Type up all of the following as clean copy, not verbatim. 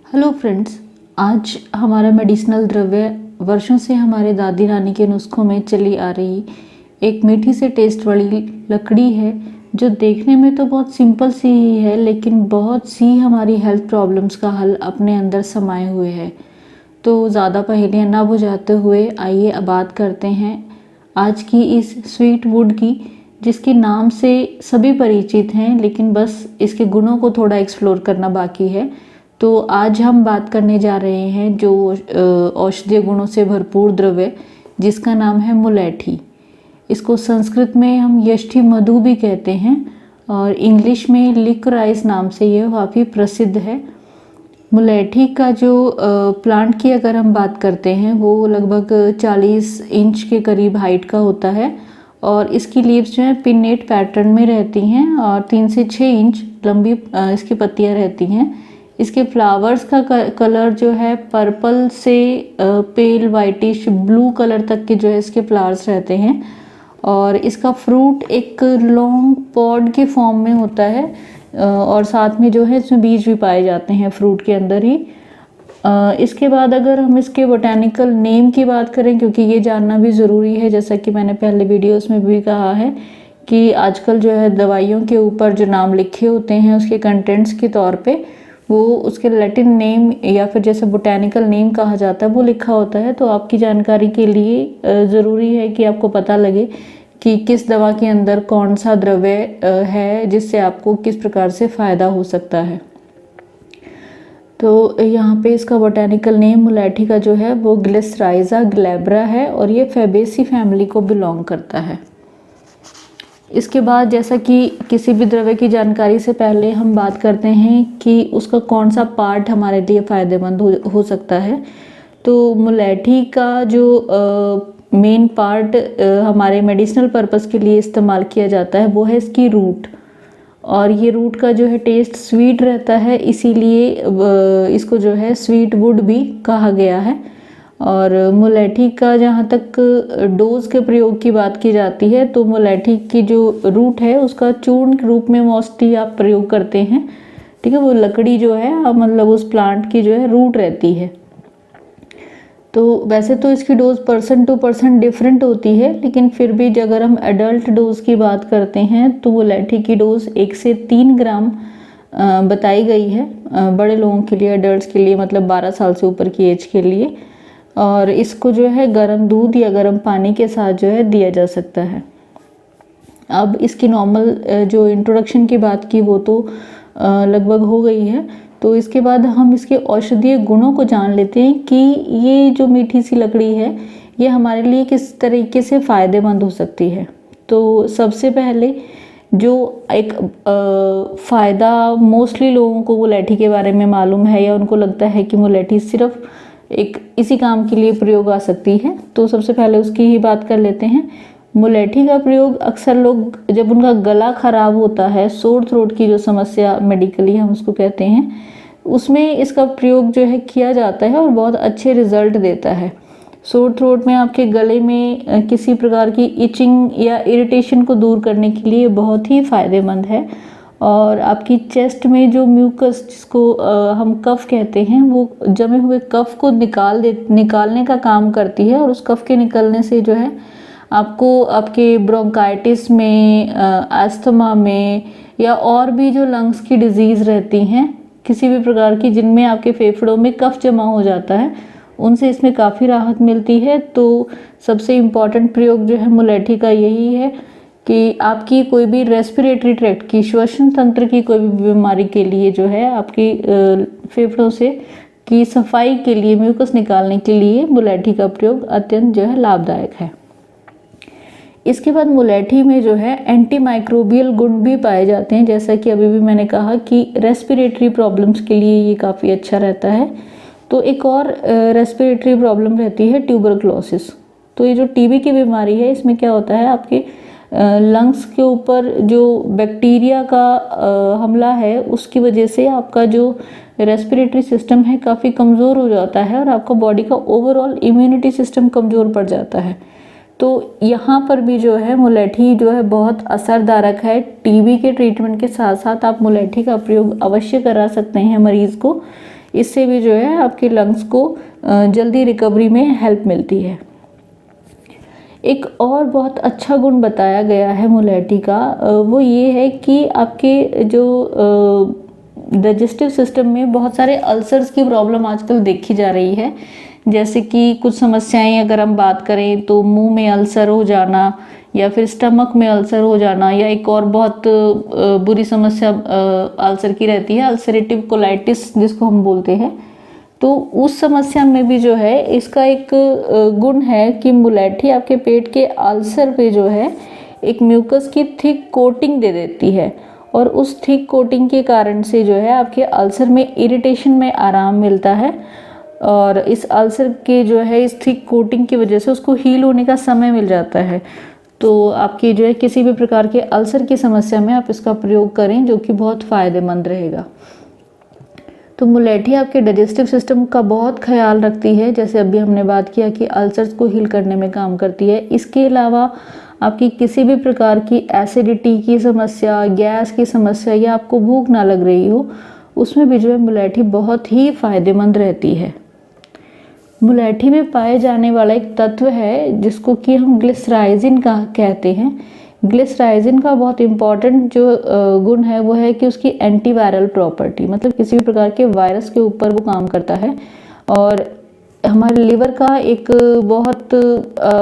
Hello friends, आज हमारा medicinal द्रव्य वर्षों से हमारे दादी नानी के नुस्खों में चली आ रही एक मीठी से टेस्ट वाली लकड़ी है, जो देखने में तो बहुत सिंपल सी ही है, लेकिन बहुत सी हमारी हेल्थ प्रॉब्लम्स का हल अपने अंदर समाये हुए है। तो ज़्यादा पहेलियाँ ना बुझाते हुए आइए अब बात करते हैं आज की इस स्वीट वुड की, जिसके नाम से सभी परिचित हैं, लेकिन बस इसके गुणों को थोड़ा एक्सप्लोर करना बाकी है। तो आज हम बात करने जा रहे हैं जो औषधीय गुणों से भरपूर द्रव्य, जिसका नाम है मुलैठी। इसको संस्कृत में हम यष्टि मधु भी कहते हैं और इंग्लिश में लिकोराइस नाम से यह काफ़ी प्रसिद्ध है। मुलैठी का जो प्लांट की अगर हम बात करते हैं, वो लगभग 40 इंच के करीब हाइट का होता है और इसकी लीव्स जो है पिन्नेट पैटर्न में रहती हैं और 3 से 6 इंच लंबी इसकी पत्तियां रहती हैं। इसके फ्लावर्स का कलर जो है पर्पल से पेल वाइटिश ब्लू कलर तक के जो है इसके फ्लावर्स रहते हैं और इसका फ्रूट एक लॉन्ग पॉड के फॉर्म में होता है और साथ में जो है इसमें बीज भी पाए जाते हैं फ्रूट के अंदर ही। इसके बाद अगर हम इसके बोटेनिकल नेम की बात करें, क्योंकि ये जानना भी ज़रूरी है, जैसा कि मैंने पहले वीडियोस में भी कहा है कि आजकल जो है दवाइयों के ऊपर जो नाम लिखे होते हैं उसके कंटेंट्स के तौर पे वो उसके लैटिन नेम या फिर जैसे बोटेनिकल नेम कहा जाता है वो लिखा होता है। तो आपकी जानकारी के लिए ज़रूरी है कि आपको पता लगे कि किस दवा के अंदर कौन सा द्रव्य है जिससे आपको किस प्रकार से फ़ायदा हो सकता है। तो यहाँ पे इसका बोटेनिकल नेम मुलैठी का जो है वो ग्लिसराइजा ग्लैब्रा है और ये फैबेसी फैमिली को बिलोंग करता है। इसके बाद जैसा कि किसी भी द्रव्य की जानकारी से पहले हम बात करते हैं कि उसका कौन सा पार्ट हमारे लिए फ़ायदेमंद हो सकता है, तो मुलैठी का जो मेन पार्ट हमारे मेडिसिनल पर्पस के लिए इस्तेमाल किया जाता है वो है इसकी रूट। और ये रूट का जो है टेस्ट स्वीट रहता है, इसीलिए इसको जो है स्वीट वुड भी कहा गया है। और मुलैठी का जहाँ तक डोज के प्रयोग की बात की जाती है, तो मुलैठी की जो रूट है उसका चूर्ण के रूप में मोस्टली आप प्रयोग करते हैं। ठीक है, वो लकड़ी जो है मतलब उस प्लांट की जो है रूट रहती है। तो वैसे तो इसकी dose person to person different होती है, लेकिन फिर भी अगर हम एडल्ट डोज की बात करते हैं तो मुलैठी की डोज 1 से 3 ग्राम बताई गई है बड़े लोगों के लिए, एडल्ट्स के लिए, मतलब 12 साल से ऊपर की एज के लिए। और इसको जो है गर्म दूध या गर्म पानी के साथ जो है दिया जा सकता है। अब इसकी नॉर्मल जो इंट्रोडक्शन की बात की वो तो लगभग हो गई है। तो इसके बाद हम इसके औषधीय गुणों को जान लेते हैं कि ये जो मीठी सी लकड़ी है ये हमारे लिए किस तरीके से फ़ायदेमंद हो सकती है। तो सबसे पहले जो एक फ़ायदा मोस्टली लोगों को मुलैठी के बारे में मालूम है या उनको लगता है कि मुलैठी सिर्फ एक इसी काम के लिए प्रयोग आ सकती है, तो सबसे पहले उसकी ही बात कर लेते हैं। मुलैठी का प्रयोग अक्सर लोग जब उनका गला ख़राब होता है, सोर थ्रोट की जो समस्या मेडिकली हम उसको कहते हैं, उसमें इसका प्रयोग जो है किया जाता है और बहुत अच्छे रिजल्ट देता है। सोर थ्रोट में आपके गले में किसी प्रकार की इचिंग या इरिटेशन को दूर करने के लिए बहुत ही फ़ायदेमंद है। और आपकी चेस्ट में जो म्यूकस, जिसको हम कफ कहते हैं, वो जमे हुए कफ को निकालने का काम करती है और उस कफ के निकलने से जो है आपको आपके ब्रोंकाइटिस में, अस्थमा में या और भी जो लंग्स की डिजीज़ रहती हैं किसी भी प्रकार की, जिनमें आपके फेफड़ों में कफ जमा हो जाता है, उनसे इसमें काफ़ी राहत मिलती है। तो सबसे इम्पॉर्टेंट प्रयोग जो है मुलैठी का यही है कि आपकी कोई भी रेस्पिरेटरी ट्रैक्ट की, श्वसन तंत्र की कोई भी बीमारी के लिए जो है आपकी फेफड़ों से की सफाई के लिए, म्यूकस निकालने के लिए मुलैठी का प्रयोग अत्यंत जो है लाभदायक है। इसके बाद मुलैठी में जो है एंटी माइक्रोबियल गुण भी पाए जाते हैं, जैसा कि अभी भी मैंने कहा कि रेस्पिरेटरी प्रॉब्लम्स के लिए ये काफ़ी अच्छा रहता है। तो एक और रेस्पिरेटरी प्रॉब्लम रहती है ट्यूबरक्लोसिस। तो ये जो टीबी की बीमारी है, इसमें क्या होता है, आपके लंग्स के ऊपर जो बैक्टीरिया का हमला है उसकी वजह से आपका जो रेस्पिरेटरी सिस्टम है काफ़ी कमज़ोर हो जाता है और आपका बॉडी का ओवरऑल इम्यूनिटी सिस्टम कमज़ोर पड़ जाता है। तो यहाँ पर भी जो है मुलैठी जो है बहुत असरदारक है। टीबी के ट्रीटमेंट के साथ साथ आप मुलैठी का प्रयोग अवश्य करा सकते हैं मरीज़ को। इससे भी जो है आपके लंग्स को जल्दी रिकवरी में हेल्प मिलती है। एक और बहुत अच्छा गुण बताया गया है मुलेठी का, वो ये है कि आपके जो डाइजेस्टिव सिस्टम में बहुत सारे अल्सर्स की प्रॉब्लम आजकल देखी जा रही है। जैसे कि कुछ समस्याएं अगर हम बात करें तो मुंह में अल्सर हो जाना या फिर स्टमक में अल्सर हो जाना, या एक और बहुत बुरी समस्या अल्सर की रहती है, अल्सरेटिव कोलाइटिस जिसको हम बोलते हैं। तो उस समस्या में भी जो है इसका एक गुण है कि मुलेठी आपके पेट के अल्सर पे जो है एक म्यूकस की थिक कोटिंग दे देती है, और उस थिक कोटिंग के कारण से जो है आपके अल्सर में इरिटेशन में आराम मिलता है, और इस अल्सर के जो है इस थिक कोटिंग की वजह से उसको हील होने का समय मिल जाता है। तो आपकी जो है किसी भी प्रकार के अल्सर की समस्या में आप इसका प्रयोग करें, जो कि बहुत फ़ायदेमंद रहेगा। तो मुलेठी आपके डाइजेस्टिव सिस्टम का बहुत ख्याल रखती है, जैसे अभी हमने बात किया कि अल्सर्स को हील करने में काम करती है। इसके अलावा आपकी किसी भी प्रकार की एसिडिटी की समस्या, गैस की समस्या, या आपको भूख ना लग रही हो, उसमें भी जो है मुलेठी बहुत ही फ़ायदेमंद रहती है। मुलेठी में पाए जाने वाला एक तत्व है जिसको कि हम ग्लिसराइजिन का कहते हैं। ग्लिसराइजिन का बहुत इम्पॉर्टेंट जो गुण है वो है कि उसकी एंटीवायरल प्रॉपर्टी, मतलब किसी भी प्रकार के वायरस के ऊपर वो काम करता है, और हमारे लिवर का एक बहुत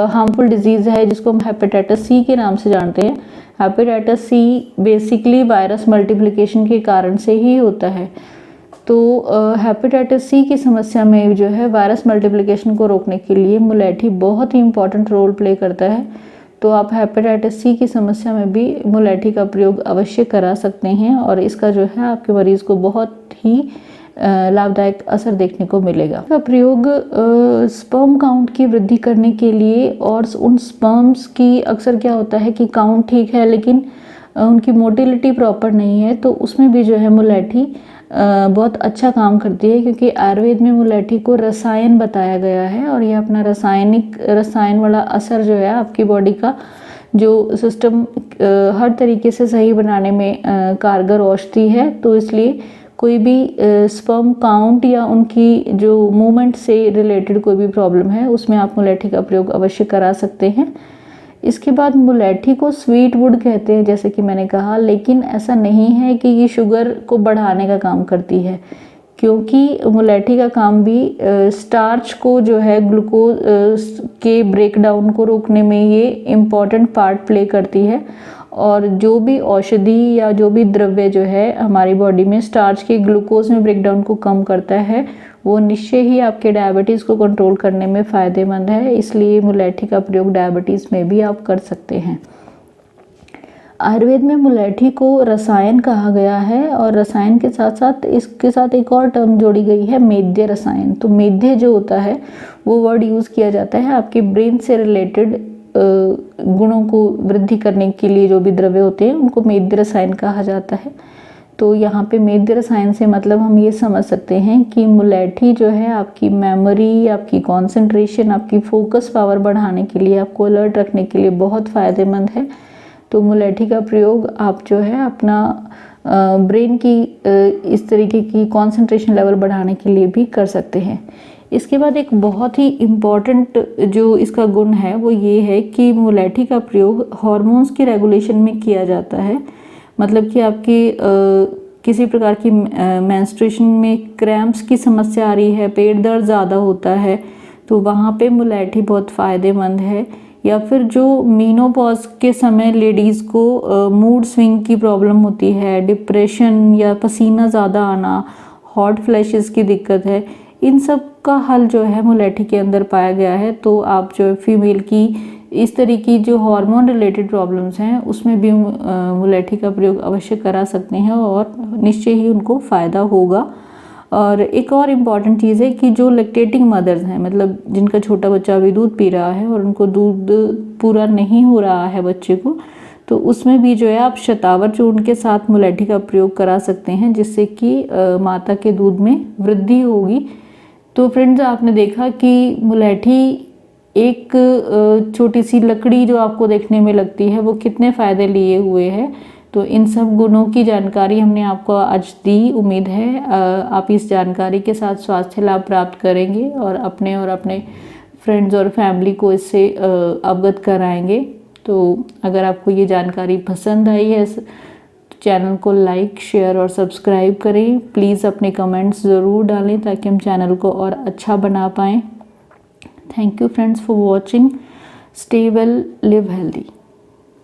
हार्मफुल डिजीज़ है जिसको हम हेपेटाइटिस सी के नाम से जानते हैं। Hepatitis C basically virus multiplication के कारण से ही होता है। तो हेपेटाइटिस सी की समस्या में जो है वायरस मल्टीप्लिकेशन को रोकने के लिए मुलेठी बहुत ही इम्पॉर्टेंट रोल प्ले करता है। तो आप हेपेटाइटिस सी की समस्या में भी मुलेठी का प्रयोग अवश्य करा सकते हैं, और इसका जो है आपके मरीज़ को बहुत ही लाभदायक असर देखने को मिलेगा। इसका प्रयोग स्पर्म काउंट की वृद्धि करने के लिए, और उन स्पर्म्स की अक्सर क्या होता है कि काउंट ठीक है लेकिन उनकी मोटिलिटी प्रॉपर नहीं है, तो उसमें भी जो है मुलेठी बहुत अच्छा काम करती है, क्योंकि आयुर्वेद में मुलेठी को रसायन बताया गया है, और ये अपना रसायन वाला असर जो है आपकी बॉडी का जो सिस्टम हर तरीके से सही बनाने में कारगर औषधि है। तो इसलिए कोई भी स्पर्म काउंट या उनकी जो मूवमेंट से रिलेटेड कोई भी प्रॉब्लम है उसमें आप मुलेठी का प्रयोग अवश्य करा सकते हैं। इसके बाद मुलेठी को स्वीट वुड कहते हैं, जैसे कि मैंने कहा, लेकिन ऐसा नहीं है कि ये शुगर को बढ़ाने का काम करती है, क्योंकि मुलेठी का काम भी स्टार्च को जो है ग्लूकोज के ब्रेकडाउन को रोकने में ये इम्पॉर्टेंट पार्ट प्ले करती है। और जो भी औषधि या जो भी द्रव्य जो है हमारी बॉडी में स्टार्च के ग्लूकोज में ब्रेकडाउन को कम करता है, वो निश्चय ही आपके डायबिटीज़ को कंट्रोल करने में फ़ायदेमंद है। इसलिए मुलेठी का प्रयोग डायबिटीज़ में भी आप कर सकते हैं। आयुर्वेद में मुलेठी को रसायन कहा गया है, और रसायन के साथ साथ इसके साथ एक और टर्म जोड़ी गई है, मेद्य रसायन। तो मेद्य जो होता है वो वर्ड यूज़ किया जाता है आपके ब्रेन से रिलेटेड गुणों को वृद्धि करने के लिए। जो भी द्रव्य होते हैं उनको मेद्य रसायन कहा जाता है। तो यहाँ पे मेद्य रसायन से मतलब हम ये समझ सकते हैं कि मुलेठी जो है आपकी मेमोरी, आपकी कंसंट्रेशन, आपकी फोकस पावर बढ़ाने के लिए, आपको अलर्ट रखने के लिए बहुत फ़ायदेमंद है। तो मुलेठी का प्रयोग आप जो है अपना ब्रेन की इस तरीके की कंसंट्रेशन लेवल बढ़ाने के लिए भी कर सकते हैं। इसके बाद एक बहुत ही इम्पॉर्टेंट जो इसका गुण है वो ये है कि मुलेठी का प्रयोग हार्मोन्स की रेगुलेशन में किया जाता है। मतलब कि आपकी किसी प्रकार की मेंस्ट्रुएशन में क्रैम्प्स की समस्या आ रही है, पेट दर्द ज़्यादा होता है, तो वहाँ पे मुलेठी बहुत फ़ायदेमंद है। या फिर जो मीनोपॉज के समय लेडीज़ को मूड स्विंग की प्रॉब्लम होती है, डिप्रेशन या पसीना ज़्यादा आना, हॉट फ्लैशेस की दिक्कत है, इन सब का हल जो है मुलेठी के अंदर पाया गया है। तो आप जो फीमेल की इस तरह की जो हार्मोन रिलेटेड प्रॉब्लम्स हैं उसमें भी मुलेठी का प्रयोग अवश्य करा सकते हैं, और निश्चय ही उनको फ़ायदा होगा। और एक और इम्पॉर्टेंट चीज़ है कि जो लैक्टेटिंग मदर्स हैं, मतलब जिनका छोटा बच्चा अभी दूध पी रहा है और उनको दूध पूरा नहीं हो रहा है बच्चे को, तो उसमें भी जो है आप शतावर चूर्ण के साथ मुलेठी का प्रयोग करा सकते हैं, जिससे कि माता के दूध में वृद्धि होगी। तो फ्रेंड्स, आपने देखा कि मुलेठी एक छोटी सी लकड़ी जो आपको देखने में लगती है वो कितने फ़ायदे लिए हुए है। तो इन सब गुणों की जानकारी हमने आपको आज दी। उम्मीद है आप इस जानकारी के साथ स्वास्थ्य लाभ प्राप्त करेंगे और अपने फ्रेंड्स और फैमिली को इससे अवगत कराएंगे। तो अगर आपको ये जानकारी पसंद आई है तो चैनल को लाइक, शेयर और सब्सक्राइब करें। प्लीज़ अपने कमेंट्स ज़रूर डालें ताकि हम चैनल को और अच्छा बना पाएँ। Thank you friends for watching. Stay well, live healthy.